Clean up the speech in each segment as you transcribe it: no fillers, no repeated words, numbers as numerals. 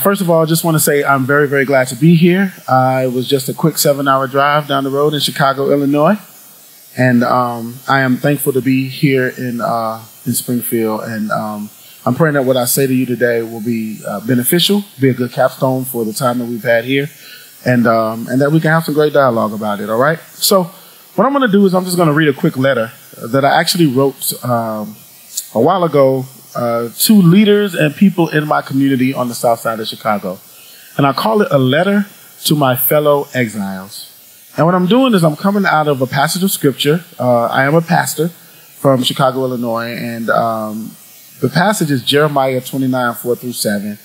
First of all, I just want to say I'm very, very glad to be here. It was just a quick 7-hour drive down the road in Chicago, Illinois. And I am thankful to be here in Springfield. And I'm praying that what I say to you today will be beneficial, be a good capstone for the time that we've had here, and that we can have some great dialogue about it, all right? So what I'm going to do is I'm just going to read a quick letter that I actually wrote a while ago to leaders and people in my community on the south side of Chicago. And I call it a letter to my fellow exiles. And what I'm doing is I'm coming out of a passage of scripture. I am a pastor from Chicago, Illinois, and the passage is Jeremiah 29:4-7.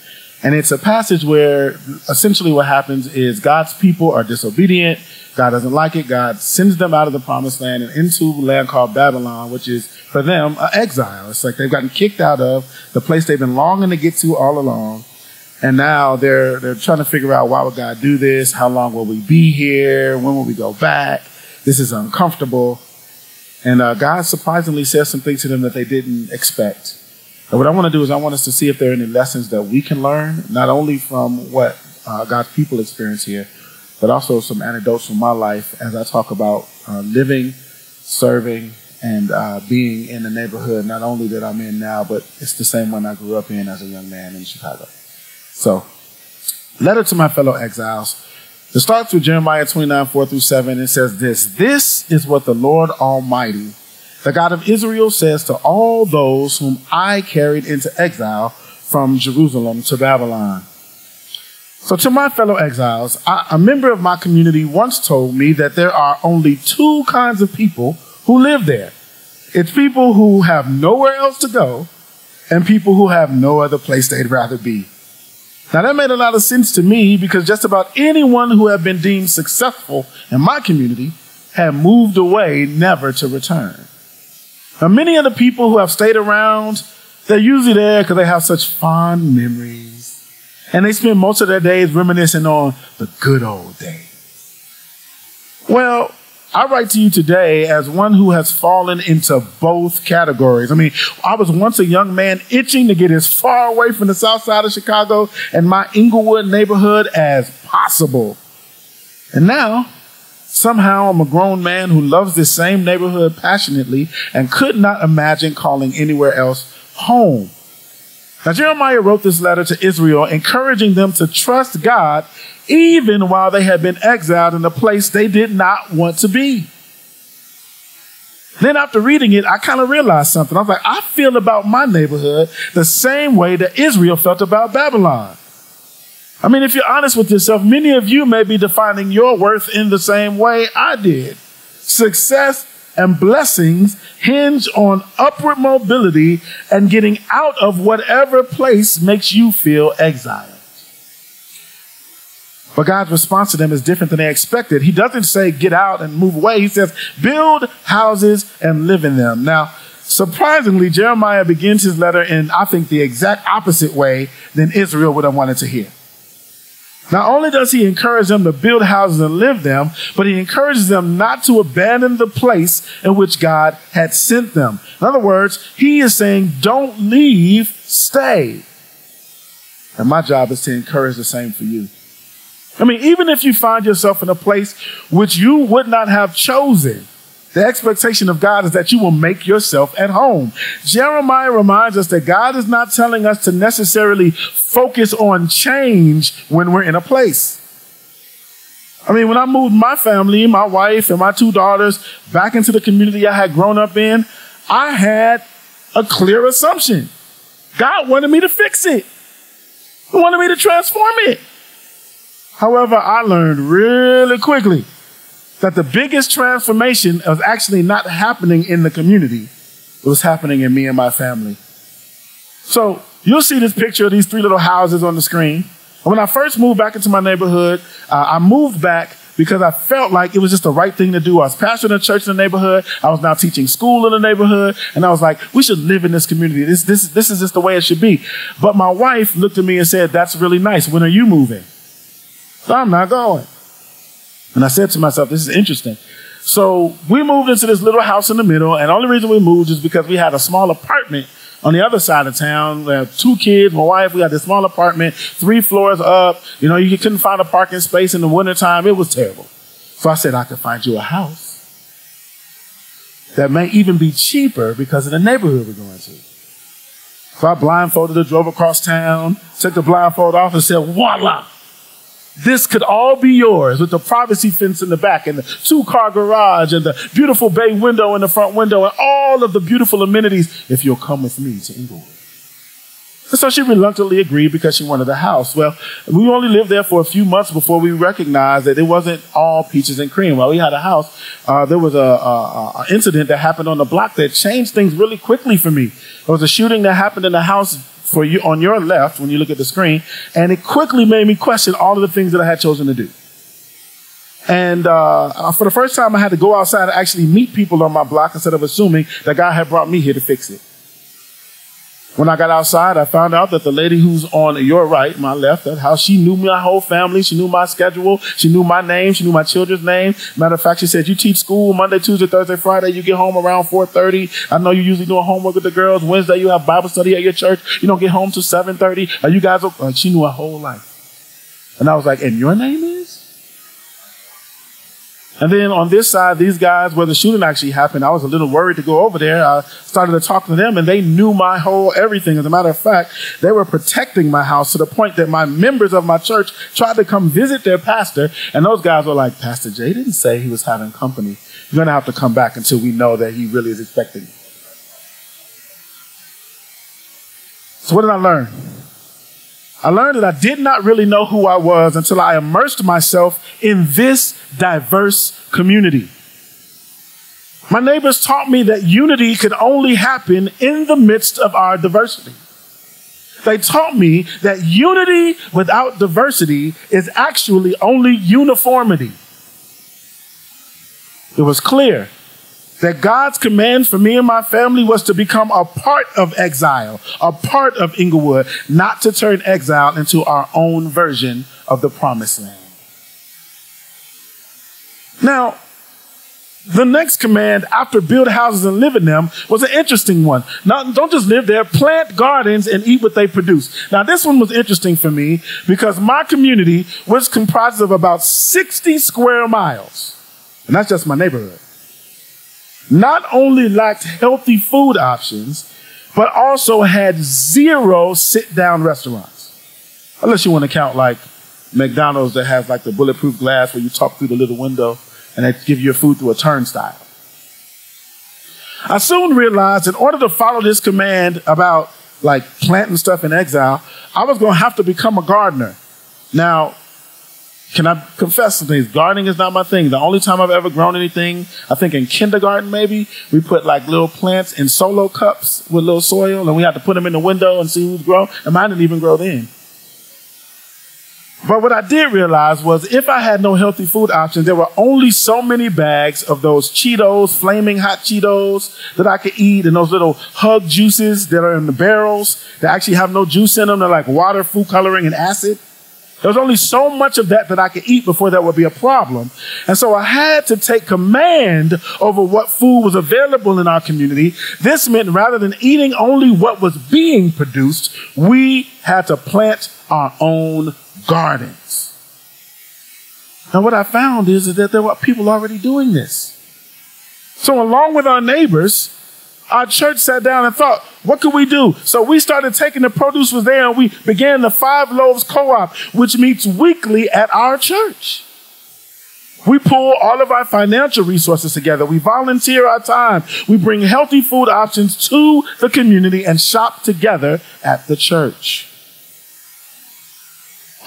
And it's a passage where essentially what happens is God's people are disobedient. God doesn't like it. God sends them out of the promised land and into a land called Babylon, which is for them an exile. It's like they've gotten kicked out of the place they've been longing to get to all along. And now they're trying to figure out, why would God do this? How long will we be here? When will we go back? This is uncomfortable. And God surprisingly says some things to them that they didn't expect. And what I want to do is I want us to see if there are any lessons that we can learn, not only from what God's people experience here, but also some anecdotes from my life as I talk about living, serving, and being in the neighborhood, not only that I'm in now, but it's the same one I grew up in as a young man in Chicago. So, letter to my fellow exiles. It starts with Jeremiah 29:4-7. It says this is what the Lord Almighty, the God of Israel, says to all those whom I carried into exile from Jerusalem to Babylon. So to my fellow exiles, a member of my community once told me that there are only two kinds of people who live there. It's people who have nowhere else to go and people who have no other place they'd rather be. Now that made a lot of sense to me because just about anyone who had been deemed successful in my community had moved away never to return. Now many of the people who have stayed around, they're usually there because they have such fond memories. And they spend most of their days reminiscing on the good old days. Well, I write to you today as one who has fallen into both categories. I mean, I was once a young man itching to get as far away from the south side of Chicago and my Inglewood neighborhood as possible. And now, somehow I'm a grown man who loves this same neighborhood passionately and could not imagine calling anywhere else home. Now, Jeremiah wrote this letter to Israel, encouraging them to trust God even while they had been exiled in a place they did not want to be. Then after reading it, I kind of realized something. I was like, I feel about my neighborhood the same way that Israel felt about Babylon. I mean, if you're honest with yourself, many of you may be defining your worth in the same way I did. Success and blessings hinge on upward mobility and getting out of whatever place makes you feel exiled. But God's response to them is different than they expected. He doesn't say get out and move away. He says build houses and live in them. Now, surprisingly, Jeremiah begins his letter in, I think, the exact opposite way than Israel would have wanted to hear. Not only does he encourage them to build houses and live them, but he encourages them not to abandon the place in which God had sent them. In other words, he is saying, don't leave, stay. And my job is to encourage the same for you. I mean, even if you find yourself in a place which you would not have chosen, the expectation of God is that you will make yourself at home. Jeremiah reminds us that God is not telling us to necessarily focus on change when we're in a place. I mean, when I moved my family, my wife and my 2 daughters back into the community I had grown up in, I had a clear assumption. God wanted me to fix it. He wanted me to transform it. However, I learned really quickly that the biggest transformation was actually not happening in the community. It was happening in me and my family. So you'll see this picture of these 3 little houses on the screen. And when I first moved back into my neighborhood, I moved back because I felt like it was just the right thing to do. I was pastoring a church in the neighborhood. I was now teaching school in the neighborhood. And I was like, we should live in this community. This is just the way it should be. But my wife looked at me and said, that's really nice. When are you moving? So I'm not going. And I said to myself, this is interesting. So we moved into this little house in the middle. And the only reason we moved is because we had a small apartment On the other side of town, we have 2 kids, my wife, we had this small apartment, 3 floors up. You know, you couldn't find a parking space in the wintertime. It was terrible. So I said, I could find you a house that may even be cheaper because of the neighborhood we're going to. So I blindfolded her, drove across town, took the blindfold off and said, voila, this could all be yours with the privacy fence in the back and the 2-car garage and the beautiful bay window in the front window and all of the beautiful amenities if you'll come with me to Inglewood. And so she reluctantly agreed because she wanted a house. Well, we only lived there for a few months before we recognized that it wasn't all peaches and cream. While we had a house, there was a incident that happened on the block that changed things really quickly for me. There was a shooting that happened in the house for you on your left when you look at the screen, and it quickly made me question all of the things that I had chosen to do. And for the first time, I had to go outside and actually meet people on my block instead of assuming that God had brought me here to fix it. When I got outside, I found out that the lady who's on your right, my left, that house, she knew my whole family. She knew my schedule. She knew my name. She knew my children's name. Matter of fact, she said, you teach school Monday, Tuesday, Thursday, Friday. You get home around 4:30. I know you usually doing homework with the girls. Wednesday, you have Bible study at your church. You don't get home till 7:30. Are you guys, she knew her whole life. And I was like, and your name is? And then on this side, these guys, where the shooting actually happened, I was a little worried to go over there. I started to talk to them, and they knew my whole everything. As a matter of fact, they were protecting my house to the point that my members of my church tried to come visit their pastor, and those guys were like, Pastor Jay didn't say he was having company. You're going to have to come back until we know that he really is expecting you. So what did I learn? I learned that I did not really know who I was until I immersed myself in this diverse community. My neighbors taught me that unity could only happen in the midst of our diversity. They taught me that unity without diversity is actually only uniformity. It was clear that God's command for me and my family was to become a part of Exile, a part of Inglewood, not to turn Exile into our own version of the Promised Land. Now, the next command after build houses and live in them was an interesting one. Now, don't just live there, plant gardens and eat what they produce. Now, this one was interesting for me because my community was comprised of about 60 square miles. And that's just my neighborhood. Not only lacked healthy food options, but also had 0 sit-down restaurants. Unless you want to count like McDonald's that has like the bulletproof glass where you talk through the little window and they give you your food through a turnstile. I soon realized in order to follow this command about like planting stuff in Exile, I was going to have to become a gardener. Now, can I confess some things? Gardening is not my thing. The only time I've ever grown anything, I think in kindergarten maybe, we put like little plants in solo cups with little soil and we had to put them in the window and see who's grown. And mine didn't even grow then. But what I did realize was if I had no healthy food options, there were only so many bags of those Cheetos, flaming hot Cheetos that I could eat and those little hug juices that are in the barrels that actually have no juice in them. They're like water, food coloring, and acid. There was only so much of that I could eat before that would be a problem. And so I had to take command over what food was available in our community. This meant rather than eating only what was being produced, we had to plant our own gardens. And what I found is that there were people already doing this. So along with our neighbors, our church sat down and thought, what could we do? So we started taking the produce was there and we began the 5 Loaves Co-op, which meets weekly at our church. We pull all of our financial resources together. We volunteer our time. We bring healthy food options to the community and shop together at the church.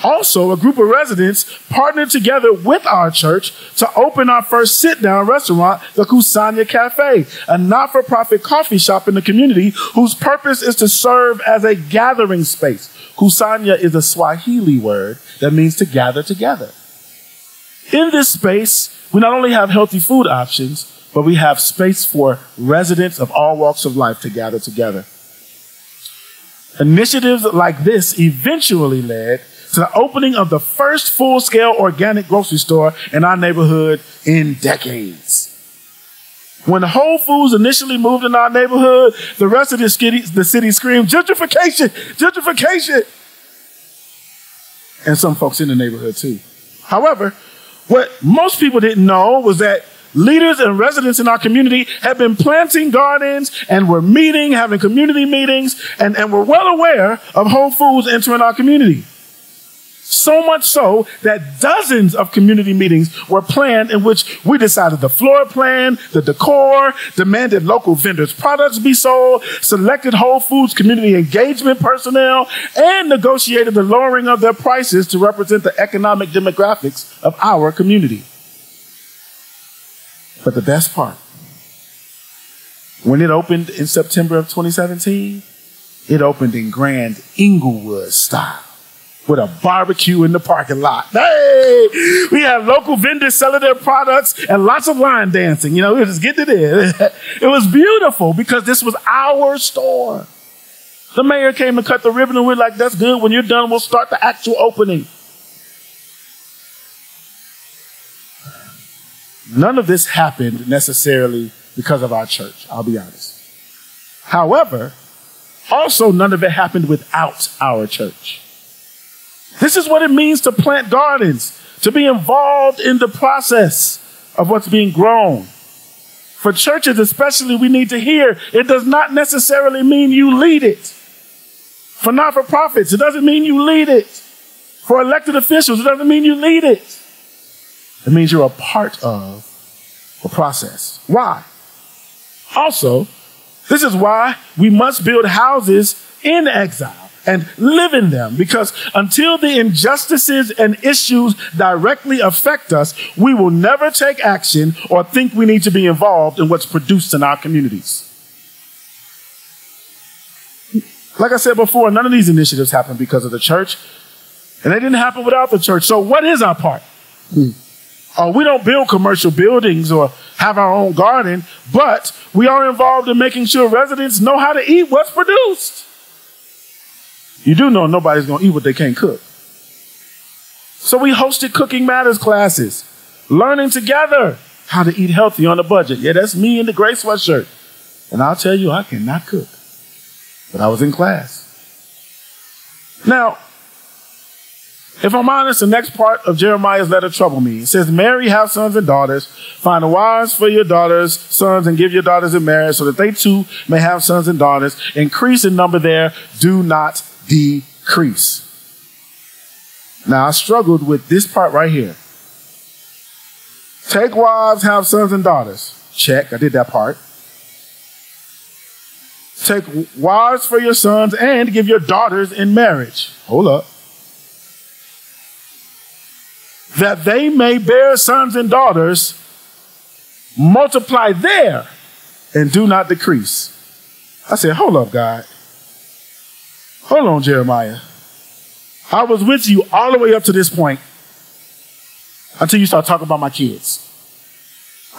Also, a group of residents partnered together with our church to open our first sit-down restaurant, the Kusanya Cafe, a not-for-profit coffee shop in the community whose purpose is to serve as a gathering space. Kusanya is a Swahili word that means to gather together. In this space, we not only have healthy food options, but we have space for residents of all walks of life to gather together. Initiatives like this eventually led to the opening of the first full-scale organic grocery store in our neighborhood in decades. When Whole Foods initially moved in our neighborhood, the rest of the city screamed, gentrification, gentrification. And some folks in the neighborhood too. However, what most people didn't know was that leaders and residents in our community had been planting gardens and were meeting, having community meetings, and were well aware of Whole Foods entering our community. So much so that dozens of community meetings were planned in which we decided the floor plan, the decor, demanded local vendors' products be sold, selected Whole Foods community engagement personnel, and negotiated the lowering of their prices to represent the economic demographics of our community. But the best part, when it opened in September of 2017, it opened in grand Inglewood style, with a barbecue in the parking lot. Hey, we had local vendors selling their products and lots of line dancing. You know, we were just getting it in. It was beautiful because this was our store. The mayor came and cut the ribbon and we're like, that's good. When you're done, we'll start the actual opening. None of this happened necessarily because of our church, I'll be honest. However, also none of it happened without our church. This is what it means to plant gardens, to be involved in the process of what's being grown. For churches especially, we need to hear it does not necessarily mean you lead it. For not-for-profits, it doesn't mean you lead it. For elected officials, it doesn't mean you lead it. It means you're a part of the process. Why? Also, this is why we must build houses in exile and live in them, because until the injustices and issues directly affect us, we will never take action or think we need to be involved in what's produced in our communities. Like I said before, none of these initiatives happened because of the church, and they didn't happen without the church. So what is our part? We don't build commercial buildings or have our own garden, but we are involved in making sure residents know how to eat what's produced. You do know nobody's going to eat what they can't cook. So we hosted Cooking Matters classes, learning together how to eat healthy on a budget. Yeah, that's me in the gray sweatshirt. And I'll tell you, I cannot cook. But I was in class. Now, if I'm honest, the next part of Jeremiah's letter troubled me. It says, Mary, have sons and daughters. Find wives for your daughters, sons, and give your daughters in marriage so that they too may have sons and daughters. Increase in number there. Do not decrease. Now, I struggled with this part right here. Take wives, have sons and daughters. Check. I did that part. Take wives for your sons and give your daughters in marriage. Hold up. That they may bear sons and daughters, multiply there, and do not decrease. I said, hold up, God. Hold on, Jeremiah. I was with you all the way up to this point until you start talking about my kids.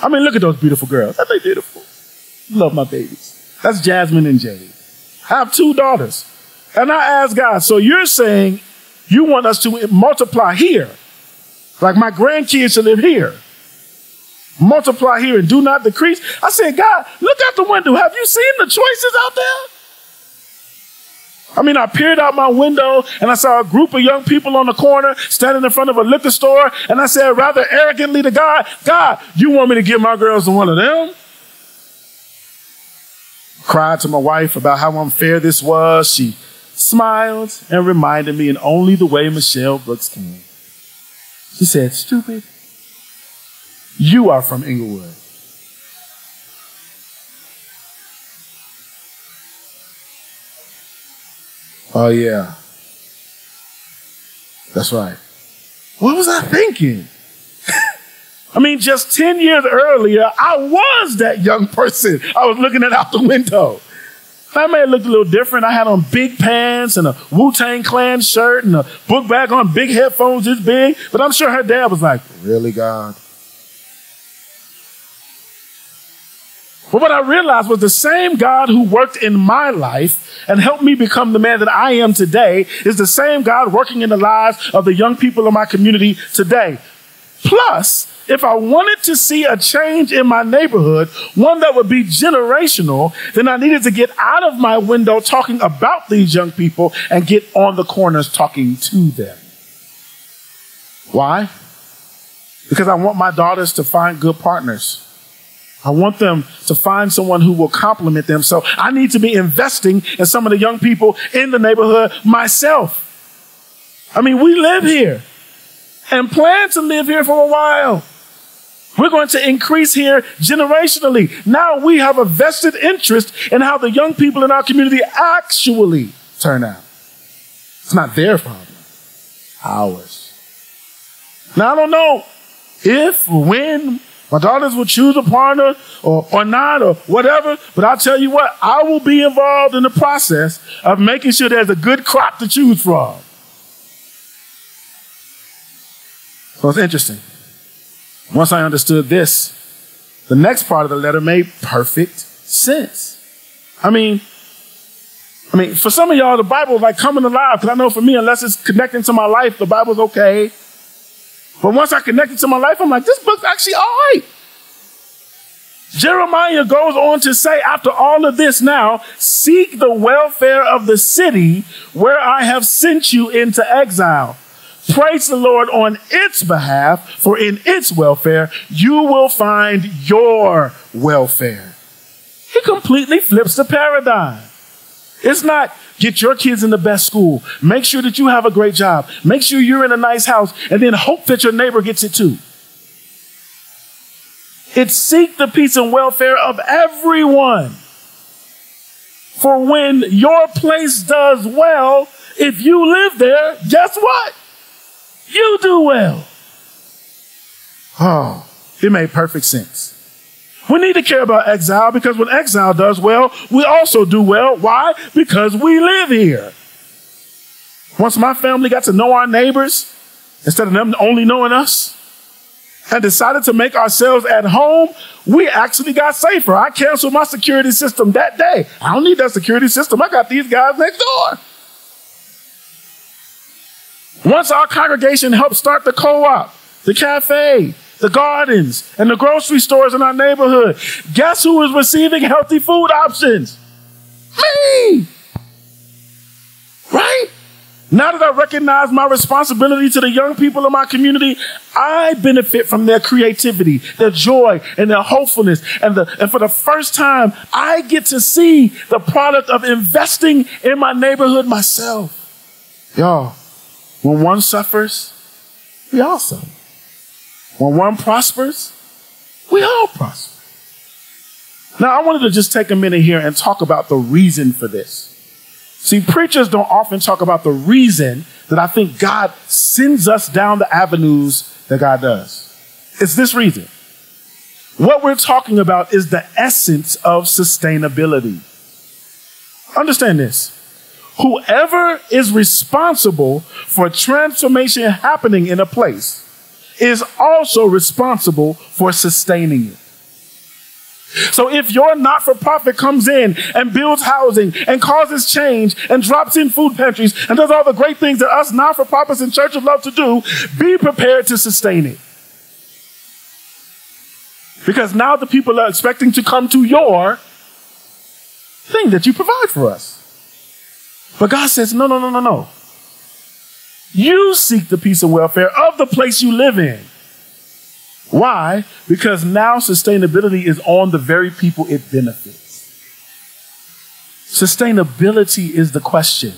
I mean, look at those beautiful girls. Aren't they beautiful? Love my babies. That's Jasmine and Jade. I have 2 daughters. And I asked God, so you're saying you want us to multiply here? Like my grandkids should live here. Multiply here and do not decrease. I said, God, look out the window. Have you seen the choices out there? I mean, I peered out my window and I saw a group of young people on the corner standing in front of a liquor store. And I said rather arrogantly to God, God, you want me to give my girls to one of them? Cried to my wife about how unfair this was. She smiled and reminded me in only the way Michelle Brooks can. She said, stupid, you are from Inglewood. Oh, yeah. That's right. What was I thinking? I mean, just 10 years earlier, I was that young person I was looking at out the window. I may have looked a little different. I had on big pants and a Wu-Tang Clan shirt and a book bag on, big headphones this big. But I'm sure her dad was like, really, God? But what I realized was the same God who worked in my life and helped me become the man that I am today is the same God working in the lives of the young people in my community today. Plus, if I wanted to see a change in my neighborhood, one that would be generational, then I needed to get out of my window talking about these young people and get on the corners talking to them. Why? Because I want my daughters to find good partners. I want them to find someone who will complement them. So I need to be investing in some of the young people in the neighborhood myself. I mean, we live here and plan to live here for a while. We're going to increase here generationally. Now we have a vested interest in how the young people in our community actually turn out. It's not their problem, ours. Now, I don't know if or when my daughters will choose a partner or not or whatever, but I'll tell you what, I will be involved in the process of making sure there's a good crop to choose from. So it's interesting. Once I understood this, the next part of the letter made perfect sense. I mean, for some of y'all, the Bible is like coming alive, because I know for me, unless it's connecting to my life, the Bible's okay. But once I connect it to my life, I'm like, this book's actually all right. Jeremiah goes on to say, after all of this now, seek the welfare of the city where I have sent you into exile. Praise the Lord on its behalf, for in its welfare, you will find your welfare. He completely flips the paradigm. It's not get your kids in the best school, make sure that you have a great job, make sure you're in a nice house, and then hope that your neighbor gets it too. It's seek the peace and welfare of everyone. For when your place does well, if you live there, guess what? You do well. Oh, it made perfect sense. We need to care about exile because when exile does well, we also do well. Why? Because we live here. Once my family got to know our neighbors, instead of them only knowing us, and decided to make ourselves at home, we actually got safer. I canceled my security system that day. I don't need that security system. I got these guys next door. Once our congregation helped start the co-op, the cafe, the gardens, and the grocery stores in our neighborhood, guess who is receiving healthy food options? Me! Right? Now that I recognize my responsibility to the young people in my community, I benefit from their creativity, their joy, and their hopefulness. And for the first time, I get to see the product of investing in my neighborhood myself. Y'all, when one suffers, we all suffer. When one prospers, we all prosper. Now, I wanted to just take a minute here and talk about the reason for this. See, preachers don't often talk about the reason that I think God sends us down the avenues that God does. It's this reason. What we're talking about is the essence of sustainability. Understand this. Whoever is responsible for transformation happening in a place is also responsible for sustaining it. So if your not-for-profit comes in and builds housing and causes change and drops in food pantries and does all the great things that us not-for-profits and churches love to do, be prepared to sustain it. Because now the people are expecting to come to your thing that you provide for us. But God says, no. You seek the peace and welfare of the place you live in. Why? Because now sustainability is on the very people it benefits. Sustainability is the question.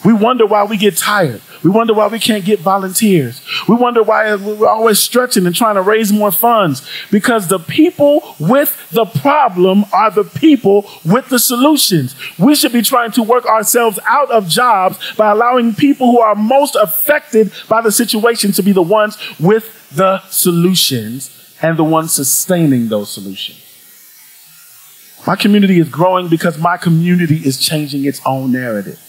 We wonder why we get tired. We wonder why we can't get volunteers. We wonder why we're always stretching and trying to raise more funds. Because the people with the problem are the people with the solutions. We should be trying to work ourselves out of jobs by allowing people who are most affected by the situation to be the ones with the solutions and the ones sustaining those solutions. My community is growing because my community is changing its own narrative.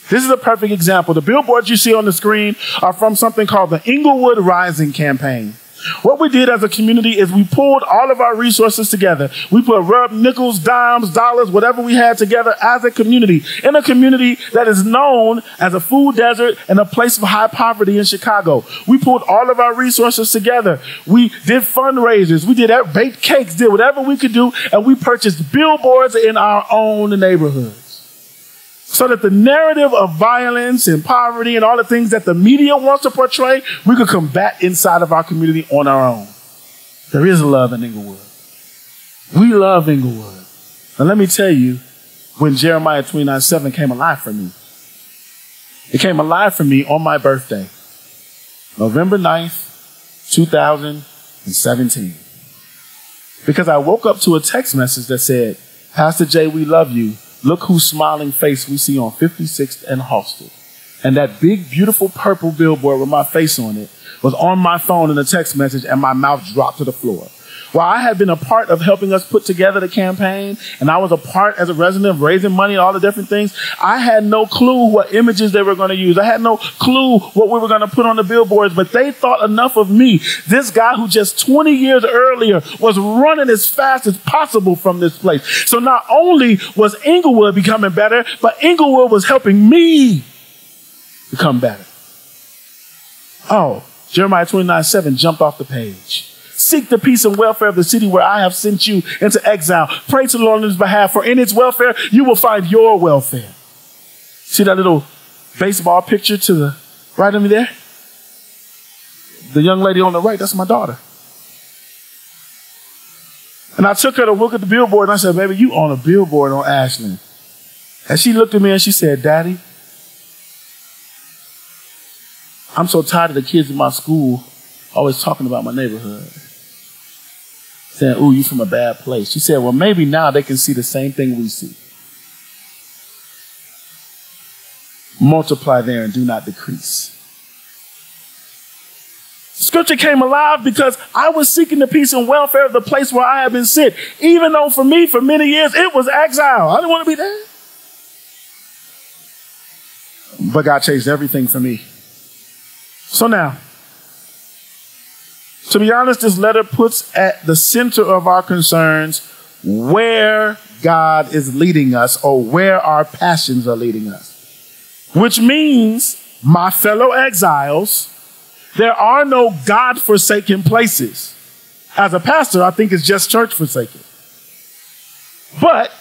This is a perfect example. The billboards you see on the screen are from something called the Inglewood Rising campaign. What we did as a community is we pulled all of our resources together. We put rubbed nickels, dimes, dollars, whatever we had together as a community, in a community that is known as a food desert and a place of high poverty in Chicago. We pulled all of our resources together. We did fundraisers. We did baked cakes, did whatever we could do, and we purchased billboards in our own neighborhoods, so that the narrative of violence and poverty and all the things that the media wants to portray, we could combat inside of our community on our own. There is love in Inglewood. We love Inglewood. And let me tell you, when Jeremiah 29:7 came alive for me, it came alive for me on my birthday, November 9th, 2017. Because I woke up to a text message that said, Pastor Jay, we love you. Look whose smiling face we see on 56th and Halsted. And that big, beautiful purple billboard with my face on it was on my phone in a text message, and my mouth dropped to the floor. While I had been a part of helping us put together the campaign, and I was a part as a resident of raising money, all the different things, I had no clue what images they were going to use. I had no clue what we were going to put on the billboards, but they thought enough of me. This guy who just 20 years earlier was running as fast as possible from this place. So not only was Inglewood becoming better, but Inglewood was helping me become better. Oh, Jeremiah 29:7 jumped off the page. Seek the peace and welfare of the city where I have sent you into exile. Pray to the Lord on his behalf, for in its welfare you will find your welfare. See that little baseball picture to the right of me there? The young lady on the right, that's my daughter. And I took her to look at the billboard, and I said, baby, you on a billboard on Ashland. And she looked at me and she said, Daddy, I'm so tired of the kids in my school always talking about my neighborhood, saying, ooh, you from a bad place. She said, well, maybe now they can see the same thing we see. Multiply there and do not decrease. Scripture came alive because I was seeking the peace and welfare of the place where I have been sent. Even though for me, for many years, it was exile. I didn't want to be there. But God changed everything for me. So now, to be honest, this letter puts at the center of our concerns where God is leading us, or where our passions are leading us. Which means, my fellow exiles, there are no God-forsaken places. As a pastor, I think it's just church-forsaken. But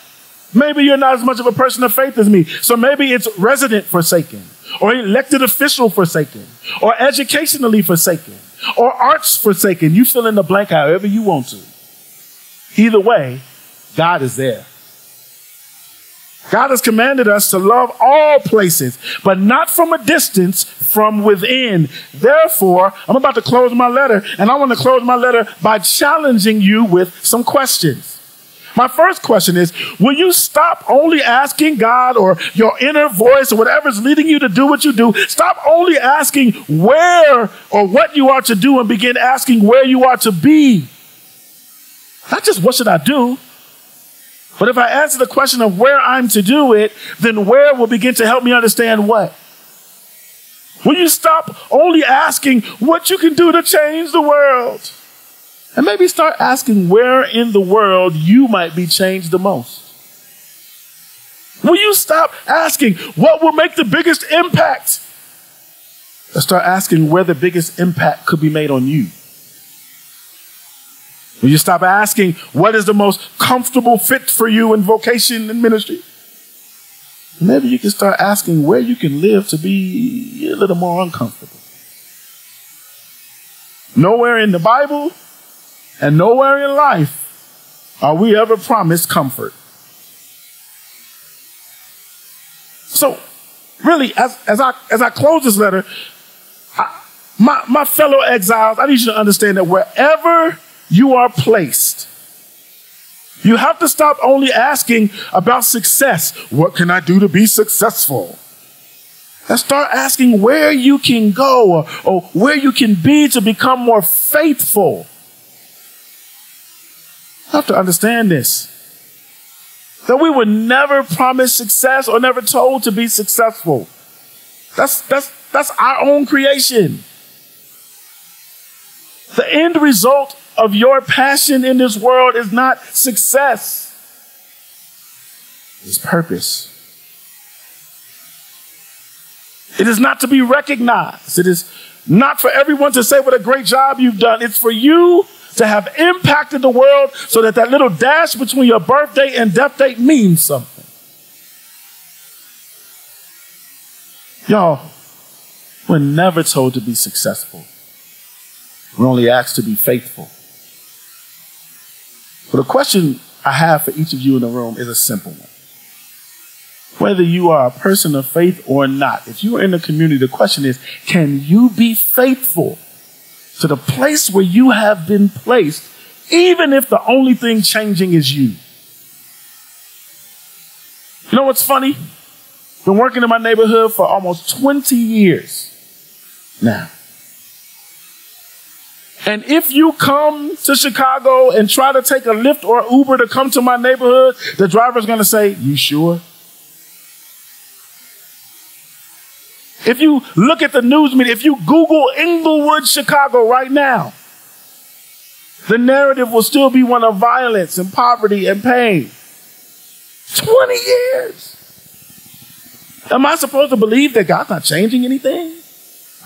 maybe you're not as much of a person of faith as me. So maybe it's resident-forsaken, or elected official-forsaken, or educationally forsaken, or arts forsaken. You fill in the blank however you want to. Either way, God is there. God has commanded us to love all places, but not from a distance, from within. Therefore, I'm about to close my letter, and I want to close my letter by challenging you with some questions. My first question is, will you stop only asking God or your inner voice or whatever's leading you to do what you do? Stop only asking where or what you are to do and begin asking where you are to be. Not just what should I do, but if I answer the question of where I'm to do it, then where will begin to help me understand what? Will you stop only asking what you can do to change the world? And maybe start asking where in the world you might be changed the most. Will you stop asking what will make the biggest impact? And start asking where the biggest impact could be made on you. Will you stop asking what is the most comfortable fit for you in vocation and ministry? Maybe you can start asking where you can live to be a little more uncomfortable. Nowhere in the Bible and nowhere in life are we ever promised comfort. So, really, as I close this letter, my fellow exiles, I need you to understand that wherever you are placed, you have to stop only asking about success. What can I do to be successful? And start asking where you can go or where you can be to become more faithful. You have to understand this, that we were never promised success or never told to be successful. That's our own creation. The end result of your passion in this world is not success. It's purpose. It is not to be recognized. It is not for everyone to say what a great job you've done. It's for you to have impacted the world so that that little dash between your birthday and death date means something. Y'all, we're never told to be successful. We're only asked to be faithful. But the question I have for each of you in the room is a simple one. Whether you are a person of faith or not, if you are in the community, the question is, can you be faithful to the place where you have been placed, even if the only thing changing is you? You know what's funny? Been working in my neighborhood for almost 20 years now. And if you come to Chicago and try to take a Lyft or Uber to come to my neighborhood, the driver's going to say, "You sure?" If you look at the news media, if you Google Inglewood, Chicago right now, the narrative will still be one of violence and poverty and pain. 20 years. Am I supposed to believe that God's not changing anything?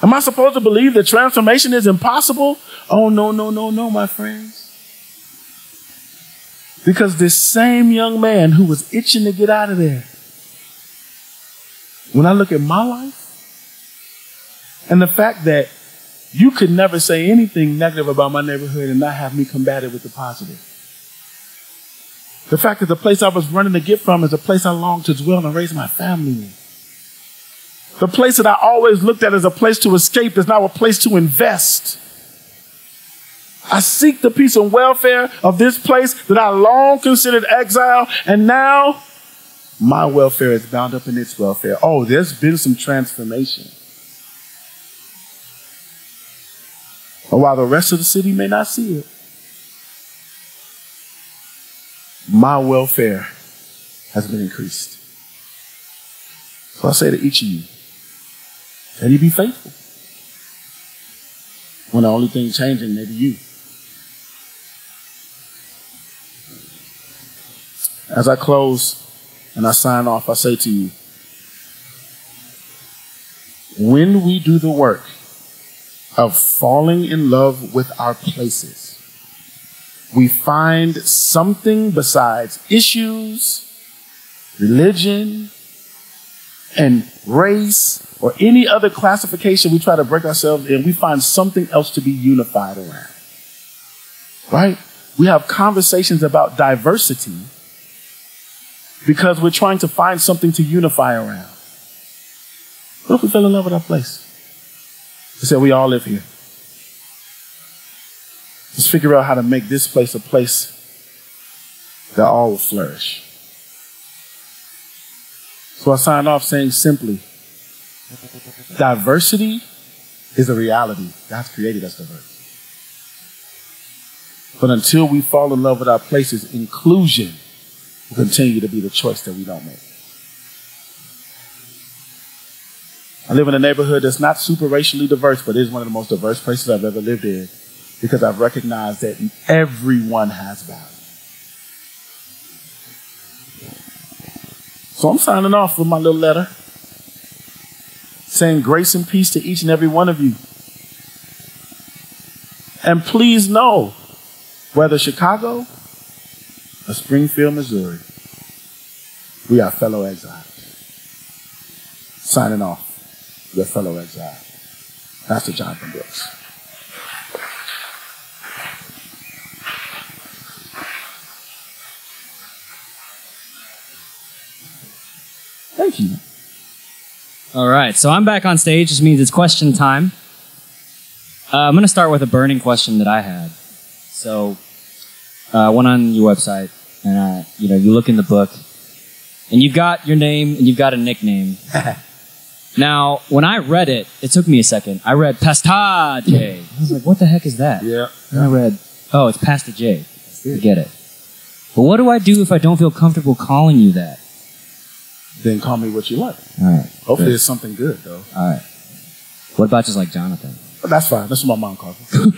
Am I supposed to believe that transformation is impossible? Oh, no, no, no, no, my friends. Because this same young man who was itching to get out of there, when I look at my life, and the fact that you could never say anything negative about my neighborhood and not have me combat it with the positive. The fact that the place I was running to get from is a place I long to dwell and raise my family in. The place that I always looked at as a place to escape is now a place to invest. I seek the peace and welfare of this place that I long considered exile, and now my welfare is bound up in its welfare. Oh, there's been some transformation. But while the rest of the city may not see it, my welfare has been increased. So I say to each of you, can you be faithful when the only thing changing may be you? As I close and I sign off, I say to you, when we do the work of falling in love with our places, we find something besides issues, religion, and race, or any other classification we try to break ourselves in. We find something else to be unified around. Right? We have conversations about diversity because we're trying to find something to unify around. What if we fell in love with our place? We said we all live here. Let's figure out how to make this place a place that all will flourish. So I sign off saying simply, diversity is a reality. God's created us diverse. But until we fall in love with our places, inclusion will continue to be the choice that we don't make. I live in a neighborhood that's not super racially diverse, but is one of the most diverse places I've ever lived in, because I've recognized that everyone has value. So I'm signing off with my little letter, saying grace and peace to each and every one of you. And please know, whether Chicago or Springfield, Missouri, we are fellow exiles. Signing off, your fellow exile, Pastor Jonathan Brooks. Thank you. All right, so I'm back on stage. This means it's question time. I'm going to start with a burning question that I had. So I went on your website, and you look in the book, and you've got your name, and you've got a nickname. Now, when I read it, it took me a second. I read Pastor J. I was like, what the heck is that? Yeah. And I read, oh, it's Pastor J. I get it. But what do I do if I don't feel comfortable calling you that? Then call me what you like. All right. Hopefully good. It's something good, though. All right. What about just like Jonathan? That's fine. That's what my mom calls me.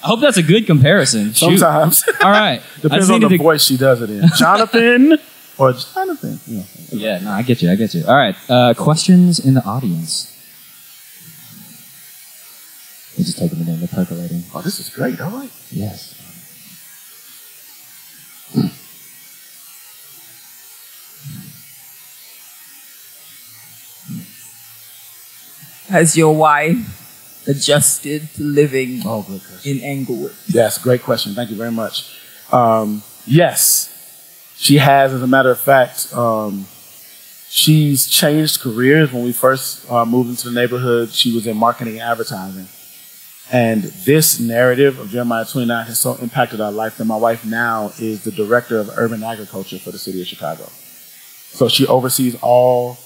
I hope that's a good comparison. Shoot. Sometimes. All right. Depends on the voice she does it in. Jonathan or Jonathan. Yeah, no, I get you. All right. Questions in the audience. We're just taking it in. They're percolating. Oh, this is great. All right. Yes. Has your wife adjusted to living in Inglewood? Yes, great question. Thank you very much. Yes, she has. As a matter of fact, she's changed careers. When we first moved into the neighborhood, she was in marketing and advertising. And this narrative of Jeremiah 29 has so impacted our life that my wife now is the director of urban agriculture for the city of Chicago. So she oversees all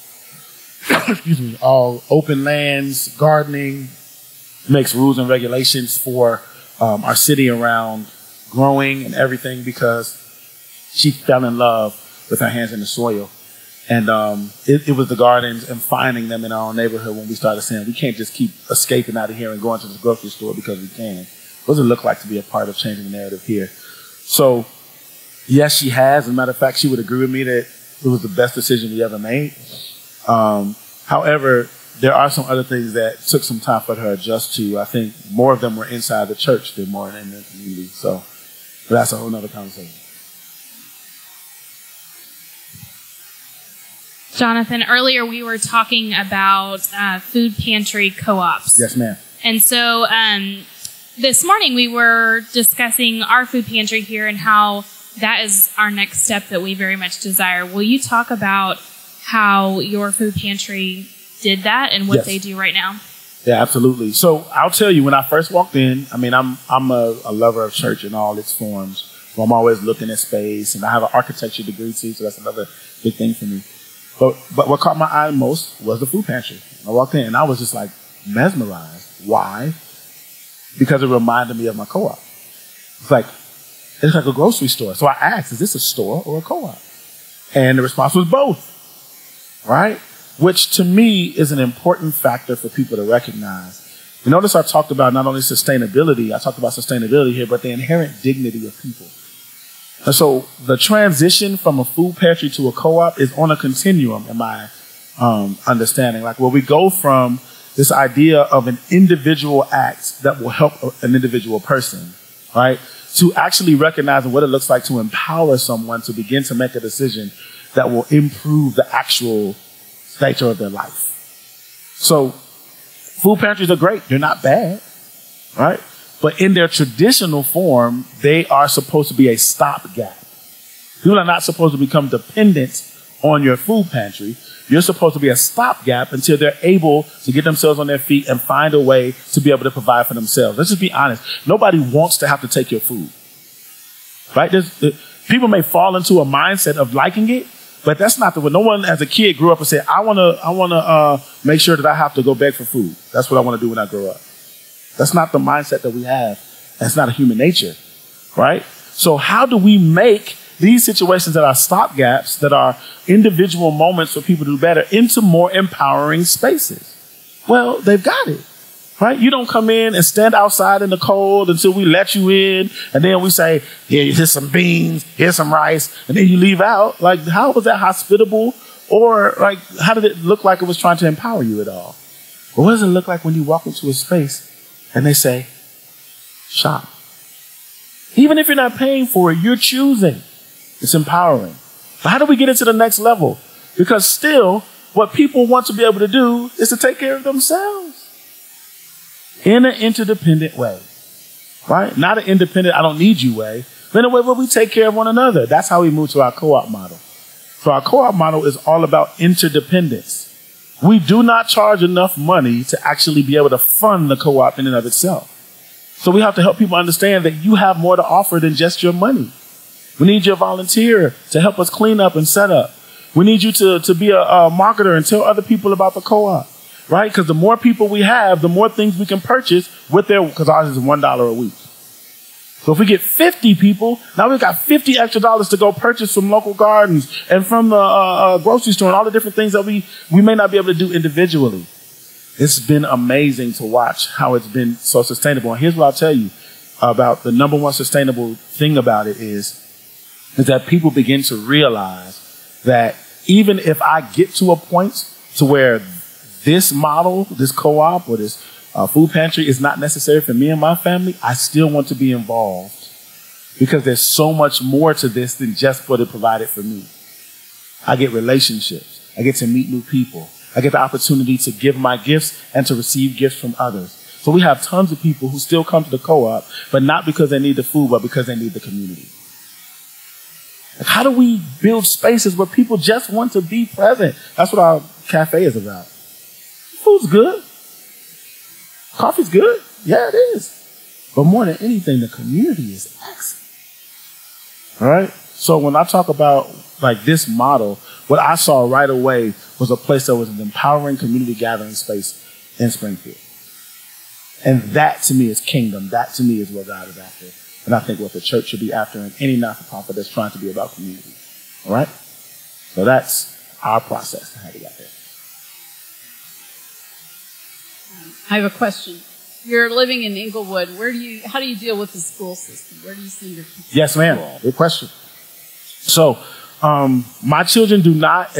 all open lands, gardening, makes rules and regulations for our city around growing and everything, because she fell in love with her hands in the soil. And it was the gardens and finding them in our own neighborhood when we started saying, we can't just keep escaping out of here and going to the grocery store because we can. What does it look like to be a part of changing the narrative here? So, yes, she has. As a matter of fact, she would agree with me that it was the best decision we ever made. However, there are some other things that took some time for her to adjust to. I think more of them were inside the church than more in the community. So, but that's a whole other conversation. Jonathan, earlier we were talking about food pantry co-ops. Yes, ma'am. And so this morning we were discussing our food pantry here and how that is our next step that we very much desire. Will you talk about how your food pantry did that and what they do right now? Yeah, absolutely. So I'll tell you, when I first walked in, I mean, I'm a lover of church in all its forms. So I'm always looking at space, and I have an architecture degree too, so that's another big thing for me. But what caught my eye most was the food pantry. I walked in and I was just like mesmerized. Why? Because it reminded me of my co-op. It's like a grocery store. So I asked, is this a store or a co-op? And the response was both, right? Which to me is an important factor for people to recognize. You notice I talked about not only sustainability, I talked about sustainability here, but the inherent dignity of people. And so the transition from a food pantry to a co-op is on a continuum, in my understanding. Like, where we go from this idea of an individual act that will help an individual person, right, to actually recognizing what it looks like to empower someone to begin to make a decision that will improve the actual nature of their life. So food pantries are great. They're not bad, right? But in their traditional form, they are supposed to be a stopgap. People are not supposed to become dependent on your food pantry. You're supposed to be a stopgap until they're able to get themselves on their feet and find a way to be able to provide for themselves. Let's just be honest. Nobody wants to have to take your food, right? People may fall into a mindset of liking it, but that's not the way. No one as a kid grew up and said, I want to make sure that I have to go beg for food. That's what I want to do when I grow up. That's not the mindset that we have. That's not a human nature, right? So how do we make these situations that are stopgaps, that are individual moments for people to do better, into more empowering spaces? Well, they've got it, right? You don't come in and stand outside in the cold until we let you in, and then we say, here, here's some beans, here's some rice, and then you leave out. Like, how was that hospitable? Or, like, how did it look like it was trying to empower you at all? Well, what does it look like when you walk into a space and they say, shop? Even if you're not paying for it, you're choosing. It's empowering. But how do we get it to the next level? Because still, what people want to be able to do is to take care of themselves in an interdependent way, right? Not an independent, I don't need you way, but in a way where we take care of one another. That's how we move to our co-op model. So our co-op model is all about interdependence. We do not charge enough money to actually be able to fund the co-op in and of itself. So we have to help people understand that you have more to offer than just your money. We need your volunteer to help us clean up and set up. We need you to be a marketer and tell other people about the co-op, right? Because the more people we have, the more things we can purchase with their, because ours is $1 a week. So if we get 50 people, now we've got $50 extra to go purchase from local gardens and from the grocery store and all the different things that we may not be able to do individually. It's been amazing to watch how it's been so sustainable. And here's what I'll tell you. about the number one sustainable thing about it is that people begin to realize that even if I get to a point to where this model, this co-op or this food pantry is not necessary for me and my family, I still want to be involved because there's so much more to this than just what it provided for me. I get relationships. I get to meet new people. I get the opportunity to give my gifts and to receive gifts from others. So we have tons of people who still come to the co-op, but not because they need the food, but because they need the community. Like, how do we build spaces where people just want to be present? That's what our cafe is about. Food's good. Coffee's good. Yeah, it is. But more than anything, the community is excellent. All right? So when I talk about like this model, what I saw right away was a place that was an empowering community gathering space in Springfield. And that to me is kingdom. That to me is what God is after. And I think what the church should be after and any not-for-profit that's trying to be about community. All right? So that's our process and how we got there. I have a question. You're living in Inglewood. How do you deal with the school system? Where do you send your kids? Yes, ma'am. Good question. So, my children do not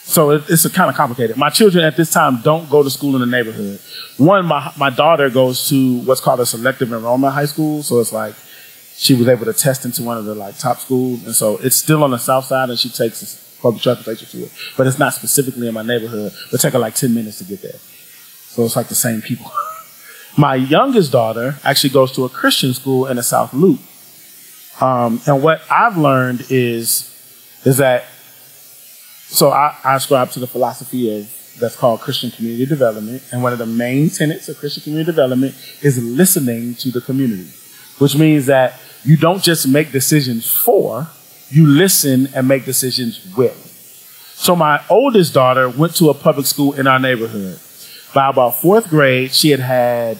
so it's kind of complicated. My children at this time don't go to school in the neighborhood. One, my daughter goes to what's called a selective enrollment high school. So it's like she was able to test into one of the like top schools. And so it's still on the south side and she takes public transportation to it. But it's not specifically in my neighborhood. It'll take her like 10 minutes to get there. So it's like the same people. My youngest daughter actually goes to a Christian school in the South Loop. And what I've learned is that, so I ascribe to the philosophy that's called Christian community development. And one of the main tenets of Christian community development is listening to the community, which means that you don't just make decisions for, you listen and make decisions with. So my oldest daughter went to a public school in our neighborhood. By about fourth grade, she had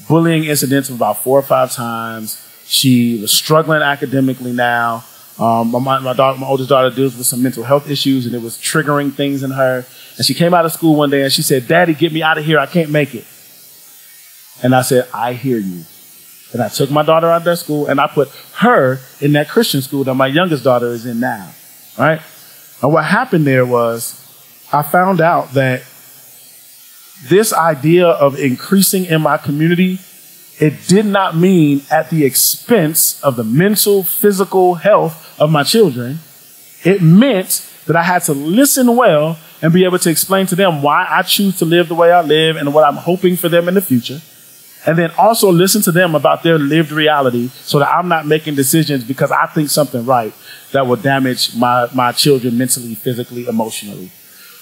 bullying incidents about 4 or 5 times. She was struggling academically now. My oldest daughter deals with some mental health issues, and it was triggering things in her. And she came out of school one day, and she said, "Daddy, get me out of here. I can't make it." And I said, "I hear you." And I took my daughter out of that school, and I put her in that Christian school that my youngest daughter is in now. Right? And what happened there was I found out that this idea of increasing in my community, it did not mean at the expense of the mental, physical health of my children. It meant that I had to listen well and be able to explain to them why I choose to live the way I live and what I'm hoping for them in the future. And then also listen to them about their lived reality so that I'm not making decisions because I think something right that will damage my children mentally, physically, emotionally.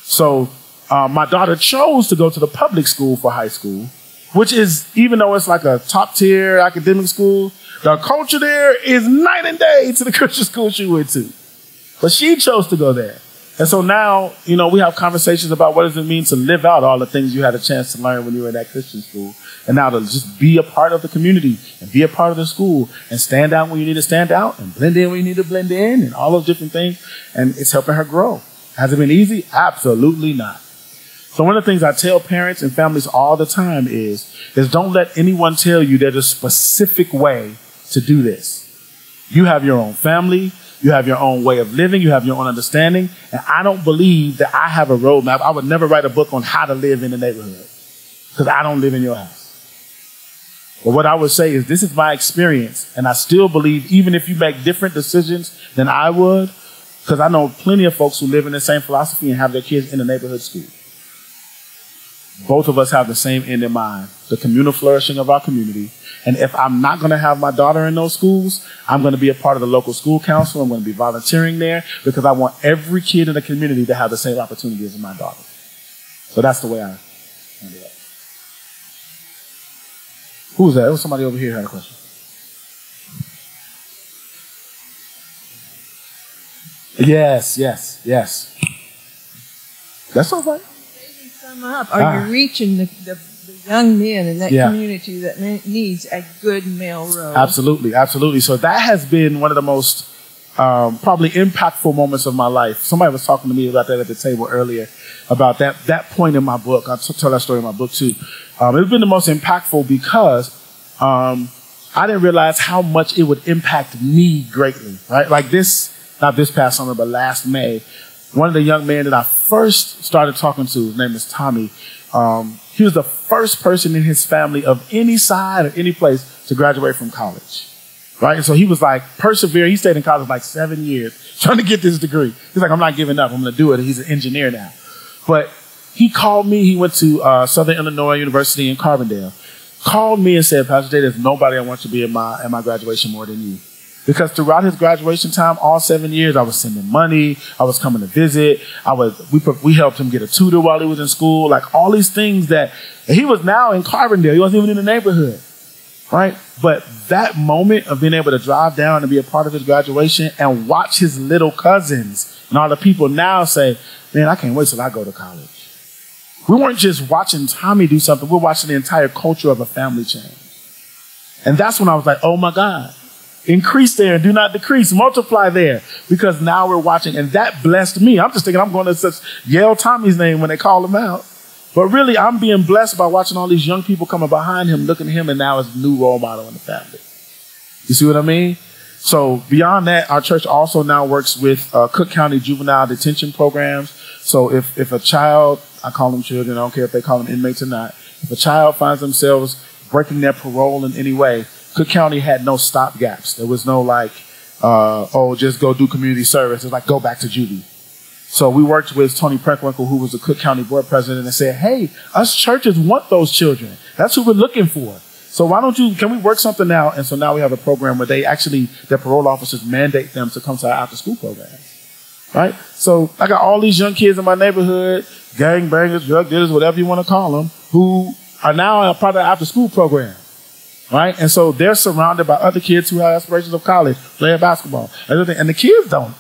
So my daughter chose to go to the public school for high school, which is, even though it's like a top tier academic school, the culture there is night and day to the Christian school she went to. But she chose to go there. And so now, we have conversations about what does it mean to live out all the things you had a chance to learn when you were in that Christian school. And now to just be a part of the community and be a part of the school and stand out when you need to stand out and blend in when you need to blend in and all those different things. And it's helping her grow. Has it been easy? Absolutely not. So one of the things I tell parents and families all the time is don't let anyone tell you there's a specific way to do this. You have your own family. You have your own way of living. You have your own understanding. And I don't believe that I have a roadmap. I would never write a book on how to live in the neighborhood because I don't live in your house. But what I would say is this is my experience. And I still believe even if you make different decisions than I would, because I know plenty of folks who live in the same philosophy and have their kids in the neighborhood school. Both of us have the same end in mind, the communal flourishing of our community. And if I'm not going to have my daughter in those schools, I'm going to be a part of the local school council. I'm going to be volunteering there because I want every kid in the community to have the same opportunities as my daughter. So that's the way I handle it. Who was that? There was somebody over here who had a question. Yes. That's all right. Up. Are you reaching the young men in that community that needs a good male role? Absolutely. So that has been one of the most probably impactful moments of my life. Somebody was talking to me about that at the table earlier, about that point in my book. I tell that story in my book too. It's been the most impactful because I didn't realize how much it would impact me greatly, right? Like not this past summer, but last May, one of the young men that I first started talking to, his name is Tommy, he was the first person in his family of any side or any place to graduate from college, right? And so he was like persevering. He stayed in college like 7 years trying to get this degree. He's like, I'm not giving up. I'm going to do it. He's an engineer now. But he called me. He went to Southern Illinois University in Carbondale. Called me and said, Pastor Jay, there's nobody I want to be at my graduation more than you. Because throughout his graduation time, all 7 years, I was sending money. I was coming to visit. We helped him get a tutor while he was in school. Like all these things and he was now in Carbondale. He wasn't even in the neighborhood, right? But that moment of being able to drive down and be a part of his graduation and watch his little cousins and all the people now say, man, I can't wait till I go to college. We weren't just watching Tommy do something. We're watching the entire culture of a family change. And that's when I was like, oh my God. Increase there and do not decrease. Multiply there. Because now we're watching. And that blessed me. I'm just thinking I'm going to yell Tommy's name when they call him out. But really, I'm being blessed by watching all these young people coming behind him, looking at him, and now as a new role model in the family. You see what I mean? So beyond that, our church also now works with Cook County juvenile detention programs. So if a child, I call them children, I don't care if they call them inmates or not. If a child finds themselves breaking their parole in any way, Cook County had no stopgaps. There was no just go do community service. It's like, go back to juvie. So we worked with Tony Preckwinkle, who was the Cook County board president, and said, hey, us churches want those children. That's who we're looking for. So can we work something out? And so now we have a program where their parole officers mandate them to come to our after school program. Right? So I got all these young kids in my neighborhood, gang bangers, drug dealers, whatever you want to call them, who are now a part of the after school program. Right? And so they're surrounded by other kids who have aspirations of college, playing basketball, everything. And the kids don't.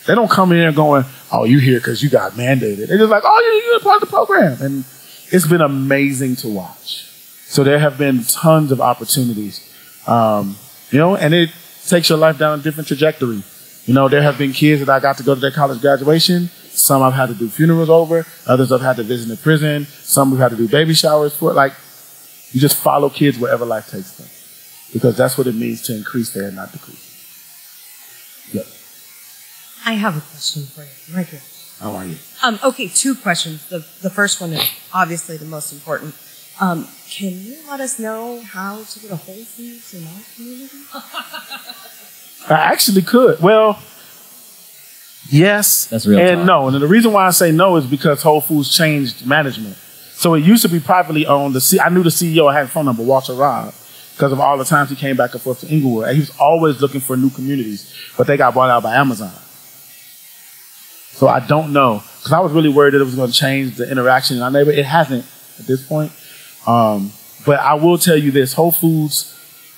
They don't come in here going, oh, you here because you got mandated. They're just like, oh, you're part of the program. And it's been amazing to watch. So there have been tons of opportunities, and it takes your life down a different trajectory. There have been kids that I got to go to their college graduation. Some I've had to do funerals over. Others I've had to visit in prison. Some we've had to do baby showers for. Like, you just follow kids wherever life takes them. Because that's what it means to increase there and not decrease. Yep. I have a question for you. Right here. How are you? Okay, 2 questions. The first one is obviously the most important. Can you let us know how to get a Whole Foods in our community? I actually could. Well, yes That's real and talk. no. And the reason why I say no is because Whole Foods changed management. So it used to be privately owned. I knew the CEO. I had a phone number, Walter Robb, because of all the times he came back and forth to Inglewood. And he was always looking for new communities, but they got bought out by Amazon. So I don't know, because I was really worried that it was going to change the interaction in our neighborhood. It hasn't at this point. But I will tell you this, Whole Foods,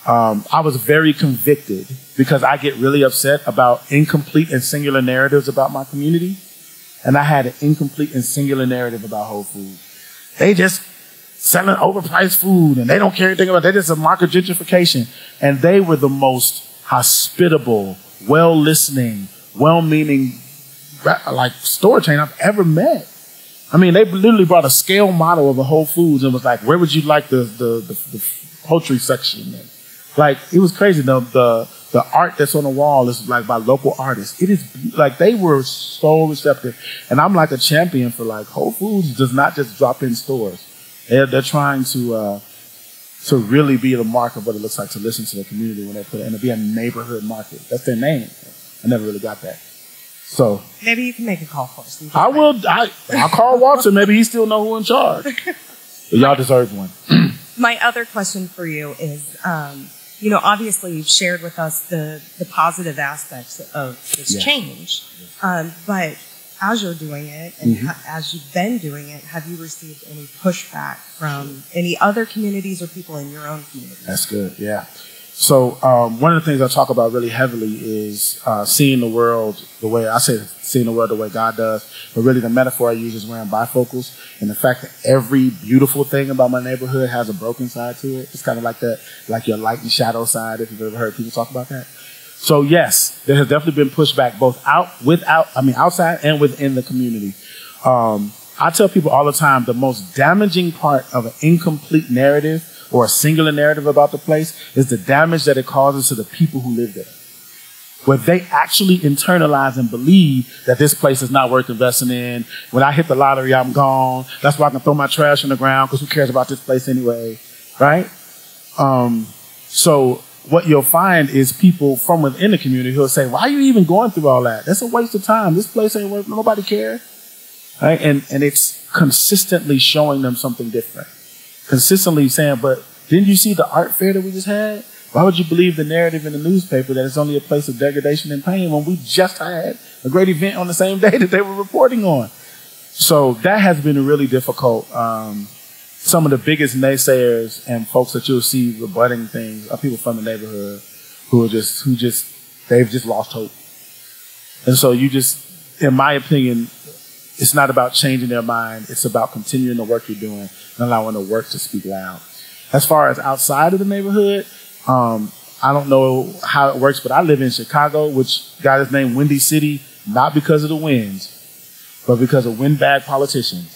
I was very convicted because I get really upset about incomplete and singular narratives about my community. And I had an incomplete and singular narrative about Whole Foods. They just selling overpriced food and they don't care anything about it. They're just a market gentrification. And they were the most hospitable, well-listening, well-meaning store chain I've ever met. I mean, they literally brought a scale model of a Whole Foods and was like, where would you like the poultry section? And like, it was crazy. The art that's on the wall is like by local artists. It is like, they were so receptive. And I'm like a champion for like, Whole Foods does not just drop in stores. They're trying to really be the mark of what it looks like to listen to the community when they put it, and to be a neighborhood market. That's their name. I never really got that. So maybe you can make a call for us. I will. I'll call Walter. Maybe he still know who in charge. But y'all deserve one. My other question for you is, obviously you've shared with us the positive aspects of this change, but as you're doing it and as you've been doing it, have you received any pushback from any other communities or people in your own community? That's good. Yeah. So one of the things I talk about really heavily is seeing the world the way God does. But really the metaphor I use is wearing bifocals. And the fact that every beautiful thing about my neighborhood has a broken side to it. It's kind of like that, like your light and shadow side, if you've ever heard people talk about that. So yes, there has definitely been pushback both outside and within the community. I tell people all the time, the most damaging part of an incomplete narrative or a singular narrative about the place is the damage that it causes to the people who live there. Where they actually internalize and believe that this place is not worth investing in. When I hit the lottery, I'm gone. That's why I can throw my trash on the ground, because who cares about this place anyway, right? So what you'll find is people from within the community who'll say, why are you even going through all that? That's a waste of time. This place ain't worth, nobody cares. Right? And it's consistently showing them something different. Consistently saying, but didn't you see the art fair that we just had? Why would you believe the narrative in the newspaper that it's only a place of degradation and pain when we just had a great event on the same day that they were reporting on? So that has been really difficult. Some of the biggest naysayers and folks that you'll see rebutting things are people from the neighborhood they've just lost hope. And so in my opinion, it's not about changing their mind. It's about continuing the work you're doing and allowing the work to speak loud. As far as outside of the neighborhood, I don't know how it works, but I live in Chicago, which got its name Windy City, not because of the winds, but because of windbag politicians.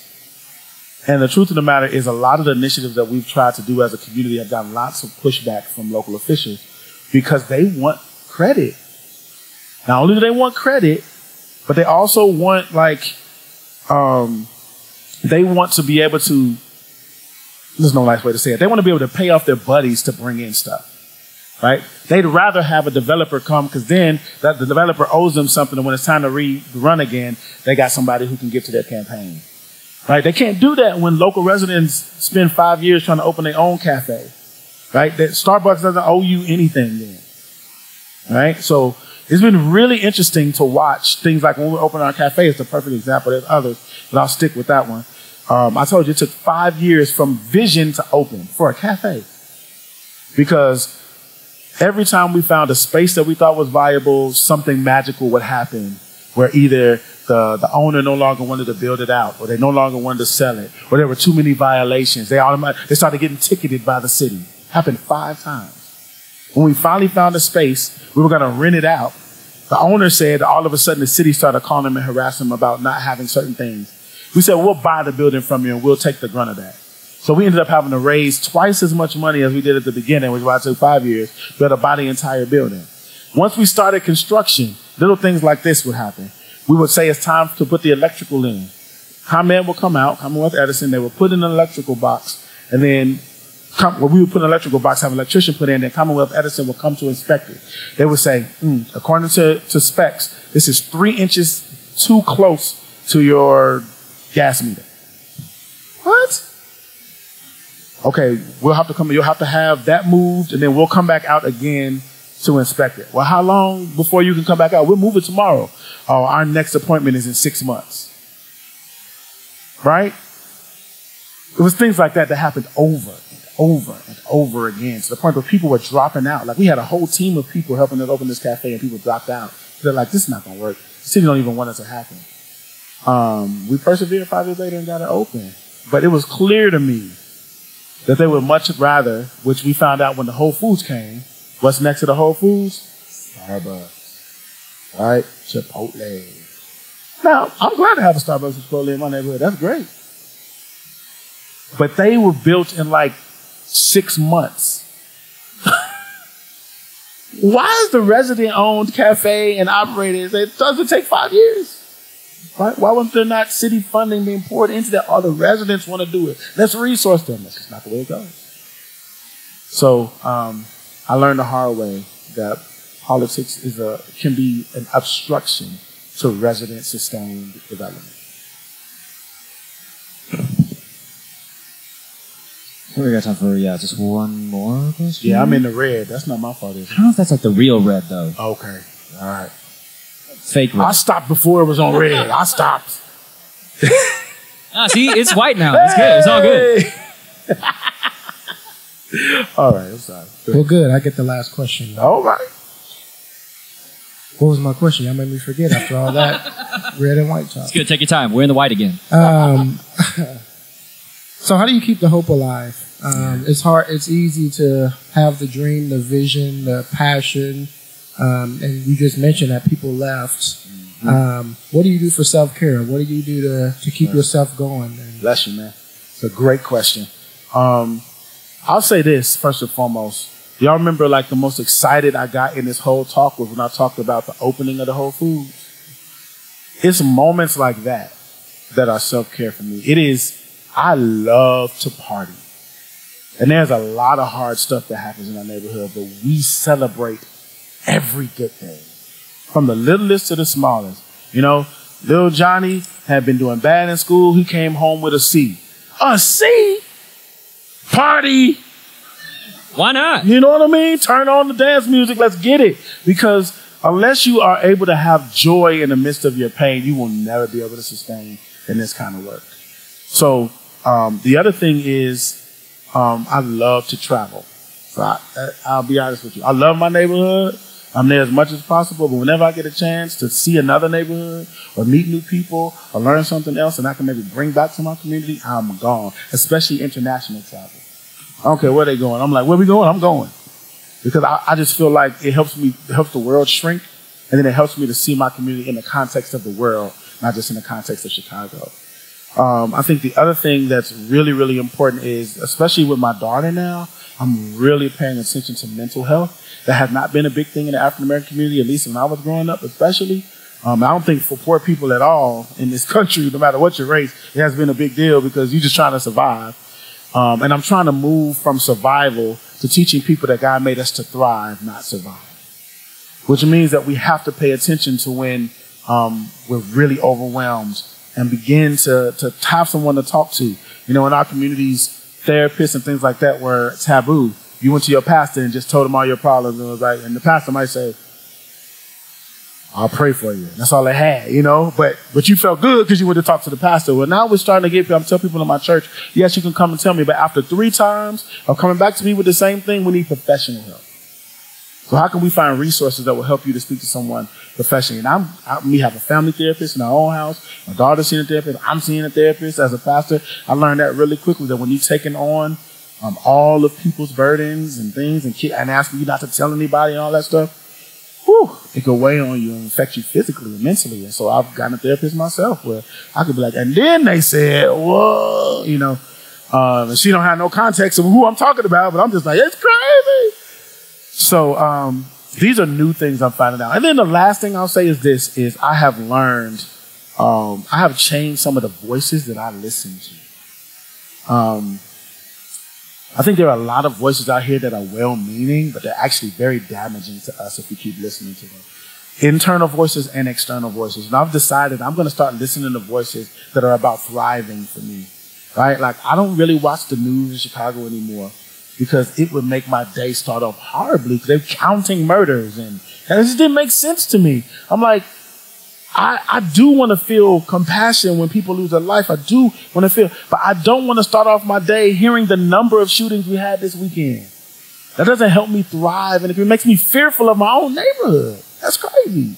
And the truth of the matter is a lot of the initiatives that we've tried to do as a community have gotten lots of pushback from local officials because they want credit. Not only do they want credit, but they also want they want to be able to, there's no nice way to say it. They want to be able to pay off their buddies to bring in stuff, right? They'd rather have a developer come because then the developer owes them something, and when it's time to run again, they got somebody who can give to their campaign, right? They can't do that when local residents spend 5 years trying to open their own cafe, right? That Starbucks doesn't owe you anything then, right? So it's been really interesting to watch things like when we open our cafe. It's the perfect example. There's others, but I'll stick with that one. I told you it took 5 years from vision to open for a cafe because every time we found a space that we thought was viable, something magical would happen where either the owner no longer wanted to build it out or they no longer wanted to sell it or there were too many violations. They started getting ticketed by the city. Happened 5 times. When we finally found a space, we were going to rent it out. The owner said that all of a sudden the city started calling him and harassing him about not having certain things. We said, we'll buy the building from you and we'll take the grunt of that. So we ended up having to raise twice as much money as we did at the beginning, which is why it took 5 years, to buy the entire building. Once we started construction, little things like this would happen. We would say it's time to put the electrical in. ComEd will come out, Commonwealth Edison, they would put in an electrical box, and then we would put an electrical box, have an electrician put in, then Commonwealth Edison will come to inspect it. They would say, according to specs, this is 3 inches too close to your gas meter. What? Okay, we'll have to come, you'll have to have that moved, and then we'll come back out again to inspect it. Well, how long before you can come back out? We'll move it tomorrow. Oh, our next appointment is in 6 months. Right? It was things like that that happened over and over and over again, to the point where people were dropping out. Like, we had a whole team of people helping us open this cafe, and people dropped out. They're like, this is not going to work. The city don't even want it to happen. We persevered 5 years later and got it open. But it was clear to me that they would much rather, which we found out when the Whole Foods came, what's next to the Whole Foods? Starbucks. Right? Chipotle. Now, I'm glad to have a Starbucks and Chipotle in my neighborhood. That's great. But they were built in like 6 months. Why is the resident-owned cafe and operated, it doesn't take 5 years? Right? Why wasn't there not city funding being poured into that? All the residents want to do it. Let's resource them. That's just not the way it goes. So I learned the hard way that politics can be an obstruction to resident-sustained development. We got time for just one more question. Yeah, I'm in the red. That's not my fault. I don't know if that's like the real red though. Okay, all right. Fake red. I stopped before it was on red. I stopped. See, it's white now. It's good. It's all good. All right, I'm sorry. Well, good. I get the last question. All right. What was my question? Y'all made me forget after all that red and white talk. It's good. Take your time. We're in the white again. So how do you keep the hope alive? It's hard. It's easy to have the dream, the vision, the passion. And you just mentioned that people left. What do you do for self-care? What do you do to keep yourself going? Bless you, man. It's a great question. I'll say this first and foremost. Y'all remember like the most excited I got in this whole talk was when I talked about the opening of the Whole Foods. It's moments like that that are self-care for me. It is, I love to party. And there's a lot of hard stuff that happens in our neighborhood, but we celebrate every good thing. From the littlest to the smallest. You know, little Johnny had been doing bad in school. He came home with a C. A C? Party. Why not? You know what I mean? Turn on the dance music. Let's get it. Because unless you are able to have joy in the midst of your pain, you will never be able to sustain in this kind of work. So the other thing is I love to travel. So I'll be honest with you. I love my neighborhood. I'm there as much as possible. But whenever I get a chance to see another neighborhood or meet new people or learn something else and I can maybe bring back to my community, I'm gone, especially international travel. I don't care where they're going. I'm like, where we going? I'm going. Because I just feel like it helps the world shrink, and then it helps me to see my community in the context of the world, not just in the context of Chicago. I think the other thing that's really, really important is, especially with my daughter now, I'm really paying attention to mental health. That has not been a big thing in the African-American community, at least when I was growing up, especially. I don't think for poor people at all in this country, no matter what your race, it has been a big deal because you're just trying to survive. And I'm trying to move from survival to teaching people that God made us to thrive, not survive. Which means that we have to pay attention to when we're really overwhelmed and begin to have someone to talk to. You know, in our communities, therapists and things like that were taboo. You went to your pastor and just told him all your problems, and it was like, and the pastor might say, I'll pray for you. That's all they had, you know, but you felt good because you went to talk to the pastor. Well, now we're starting to I'm telling people in my church, yes, you can come and tell me, but after 3 times of coming back to me with the same thing, we need professional help. So how can we find resources that will help you to speak to someone professionally? And we have a family therapist in our own house. My daughter's seeing a therapist. I'm seeing a therapist as a pastor. I learned that really quickly, that when you're taking on all of people's burdens and things and asking you not to tell anybody and all that stuff, it could weigh on you and affect you physically and mentally. And so I've gotten a therapist myself where I could be like, and then they said, whoa, you know, and she don't have no context of who I'm talking about, but I'm just like, it's crazy. So these are new things I'm finding out. And then the last thing I'll say is this, is I have learned, I have changed some of the voices that I listen to. I think there are a lot of voices out here that are well-meaning, but they're actually very damaging to us if we keep listening to them. Internal voices and external voices. And I've decided I'm going to start listening to voices that are about thriving for me, right? Like, I don't really watch the news in Chicago anymore because it would make my day start off horribly because they're counting murders and it just didn't make sense to me. I'm like, I do want to feel compassion when people lose their life. I do want to feel, but I don't want to start off my day hearing the number of shootings we had this weekend. That doesn't help me thrive, and it makes me fearful of my own neighborhood. That's crazy.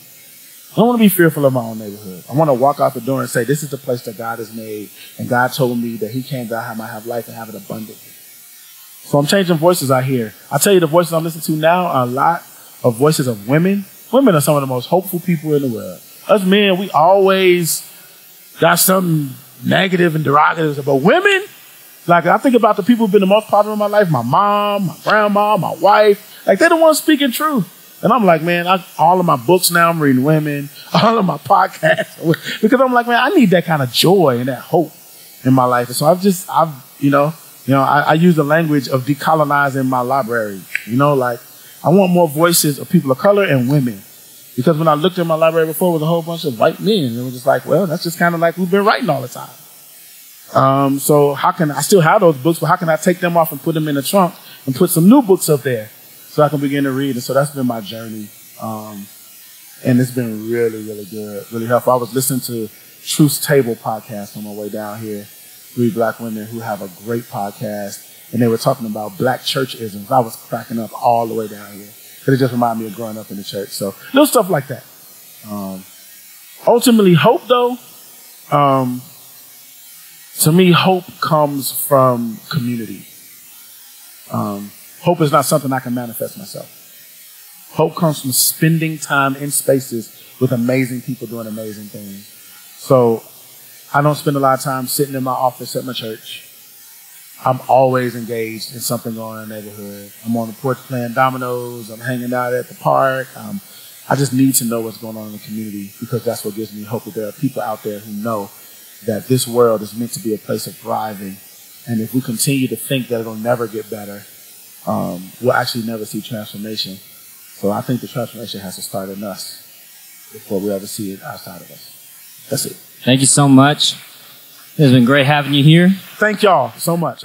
I don't want to be fearful of my own neighborhood. I want to walk out the door and say, this is the place that God has made, and God told me that he came that I might have life and have it abundantly. So I'm changing voices I hear. I tell you, the voices I'm listening to now are a lot of voices of women. Women are some of the most hopeful people in the world. Us men, we always got something negative and derogatory about women. Like, I think about the people who've been the most popular in my life, my mom, my grandma, my wife. Like, they're the ones speaking truth. And I'm like, man, all of my books now, I'm reading women, all of my podcasts, because I'm like, man, I need that kind of joy and that hope in my life. And so I use the language of decolonizing my library. You know, like, I want more voices of people of color and women. Because when I looked in my library before, it was a whole bunch of white men. And it was just like, well, that's just kind of like we've been writing all the time. So how can I still have those books, but how can I take them off and put them in the trunk and put some new books up there so I can begin to read? And so that's been my journey. And it's been really, really good, really helpful. I was listening to Truth's Table podcast on my way down here. 3 black women who have a great podcast. And they were talking about black church isms. I was cracking up all the way down here. Because it just reminded me of growing up in the church. So little stuff like that. Ultimately, hope, though, to me, hope comes from community. Hope is not something I can manifest myself. Hope comes from spending time in spaces with amazing people doing amazing things. So I don't spend a lot of time sitting in my office at my church. I'm always engaged in something going on in the neighborhood. I'm on the porch playing dominoes. I'm hanging out at the park. I just need to know what's going on in the community because that's what gives me hope that there are people out there who know that this world is meant to be a place of thriving. And if we continue to think that it'll never get better, we'll actually never see transformation. So I think the transformation has to start in us before we ever see it outside of us. That's it. Thank you so much. It's been great having you here. Thank y'all so much.